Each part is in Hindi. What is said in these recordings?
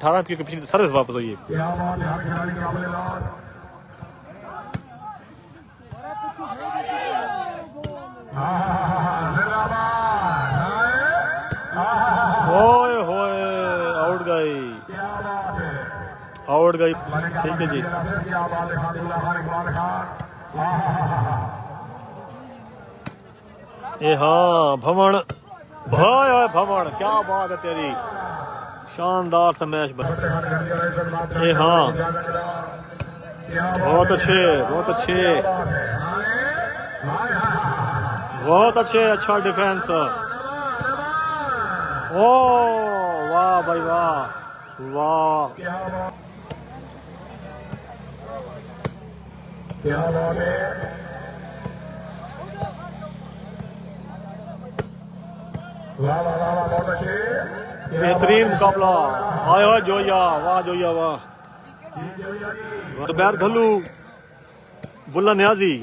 18 की पिछली सर्विस वापस हुई है। ओए होए आउट गई, आउट गई। ठीक है जी। ए हाँ भवन, हाय हाय भवन, क्या बात है तेरी, शानदार स्मैश। ए हाँ बहुत अच्छे, बहुत अच्छे, बहुत अच्छे, अच्छा डिफेंस। ओ वाह भाई वाह वाह, क्या बात है। वाह वाह वाह, बहुत अच्छे, बेहतरीन मुकाबला। हाय हाय जोया, वाह जोया वाह। बैर घल्लू, बुल्ला न्याजी,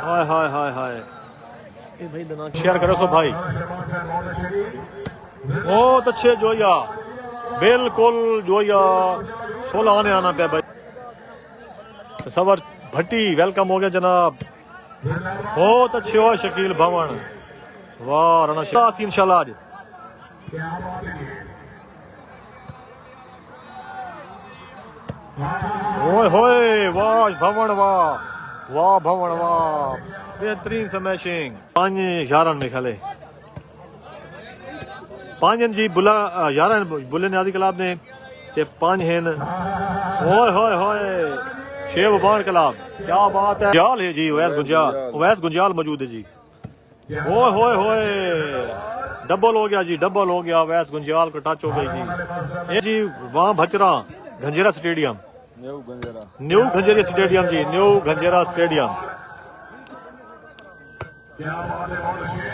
हाय हाय हाय हाय। भाई शेयर करो सो भाई, बहुत अच्छे जोया, बिल्कुल जोया। 16 आने आना पे भाई। सवर भट्टी वेलकम हो गया जनाब, बहुत अच्छे हो शकील भवन, वाह राना शाह इंशाल्लाह आज। ओए होए वाह भवन, वाह वाह भवन वाह, बेहतरीन स्मैशिंग। 5-11 में खेले 5 जी, बुला 11 बुल्ले न्याजी क्लब ने ते 5 हैं। ओए होए होए शेव बाण क्लब, क्या बात है। गुंजाल है जी, अवैस गुंजाल, अवैस गुंजाल मौजूद है जी। ओए होए होए डबल हो गया जी, डबल हो गया, अवैस गुंजाल को टच हो गई जी। ये जी वहाँ भचरा गंजेरा स्टेडियम, न्यू गंजेरा स्टेडियम जी, न्यू गंजेरा स्टेडियम।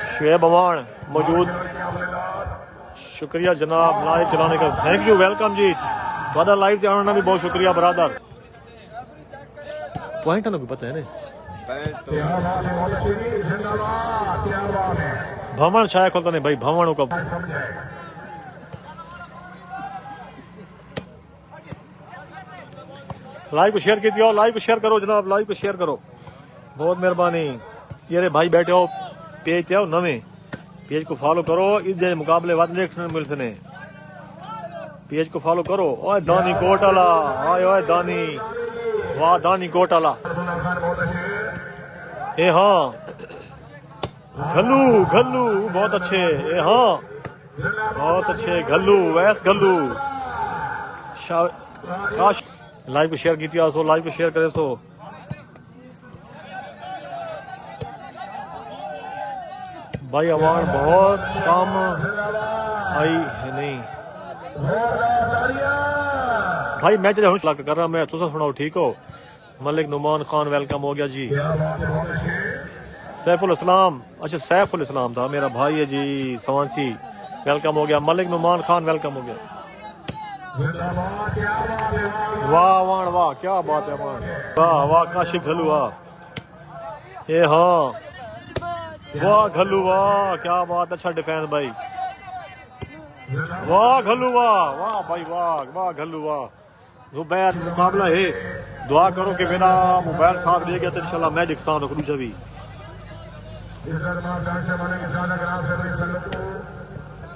शुएब अवान मौजूद, शुक्रिया जनाब लाइव चलाने का, थैंक यू, वेलकम जी। थोड़ा लाइव चलाना भी बहुत शुक्रिया बरादर। पॉइंट ना पता है ना भवन छाया खोलता नहीं भाई, भवन का लाइव को शेयर कीजिए, लाइव को शेयर करो जनाब, लाइव को शेयर करो, बहुत मेहरबानी। ये रे भाई बैठे हो पेज ते आओ नवे, पेज को फॉलो करो, इस मुकाबले वाद देखने मिल सने, पेज को फॉलो करो। ओए दानी कोटाला, आए ओए दानी, वाह दानी कोटाला। ए हाँ घल्लू, घल्लू बहुत अच्छे, ए हाँ बहुत अच्छे घल्लू, वैस घल्लू। काश लाइव को शेयर कीजिए, सो लाइव को शेयर करे सो। भाई आवाज बहुत कम आई है नहीं भाई, मैच कर रहा मैं, तुसा सुनाओ ठीक हो। मलिक नुमान खान वेलकम हो गया जी। सैफुल इस्लाम, अच्छा सैफुल इस्लाम था मेरा भाई है जी, सवांसी वेलकम हो गया। मलिक नुमान खान वेलकम हो गया। वाह वाह वाह, क्या बात है वाह वाह वाह, काशिफ घल्लू वाह, ये हाँ वाह घल्लू वाह, क्या बात, अच्छा डिफेंस भाई, वाह घल्लू वाह वाह भाई वाह वाह घल्लू वाह। जुबैर मुकाबला है, दुआ करो कि बिना मोबाइल साथ ले गया तो इंशाल्लाह मैं दिखता रखू भी।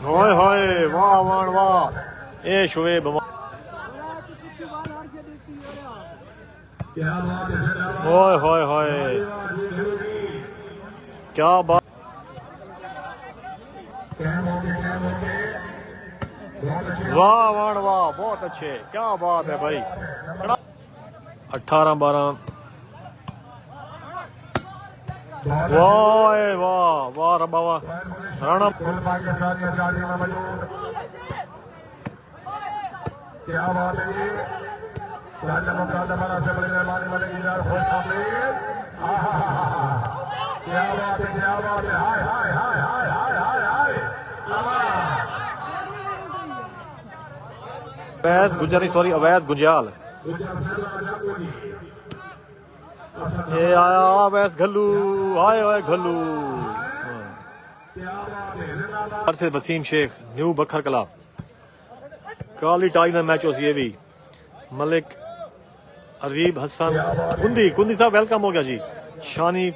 होए होए वाह वाह वाह, ए शुएब होए होए होए, क्या बात, वाह वाह वाह बहुत अच्छे, क्या बात है भाई। 18-12 वाह वाह वाह रब्बा वाह राणा, क्या बात है। क्या बात है, क्या बात है, हाय हाय हाय हाय हाय हाय हाय। अवैध गुजरी, सॉरी अवैध गुंजाल, ये आया अवैध घल्लू, आए आए घल्लू से वसीम शेख न्यू बखर क्लब, काली टाई का मैच हो सी ये भी मलिक अरीब हसन कुंदी कुंदी साहब वेलकम हो गया जी। शानी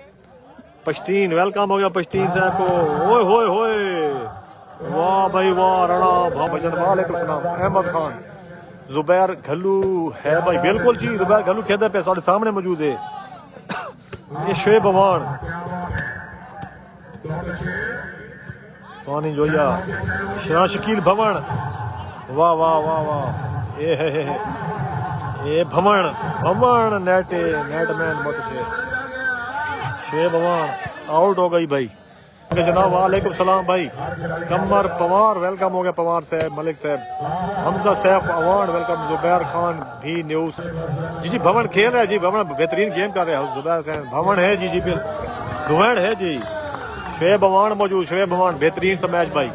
पश्तीन वेलकम हो गया पश्तीन साहब को। ओए होए होए वाह भाई वाह राणा भाईजान वालेकुम सलाम। अहमद खान जुबैर घल्लू है भाई बिल्कुल जी जुबैर घल्लू खेदा पे साढ़े सामने मौजूद है। ये शोएब बवान फानी जोया शाह शकील भवन वाह वाह वाह वाह ये भवन भवन नेटमैन मोतशे शोएब बवान आउट हो गई भाई जनाब। वालेकुम सलाम भाई। कमर पवार वेलकम हो गया पवार साहब मलिक साहब हमजा सैफ अवान वेलकम। जुबैर खान भी न्यूज जी भवन खेल रहा है जी भवन बेहतरीन गेम कर रहे हैं जुबैर साहब भवन है जी बिल धुएं है जी। शोएब बवान मौजूद शोएब बवान बेहतरीन सा मैच भाई।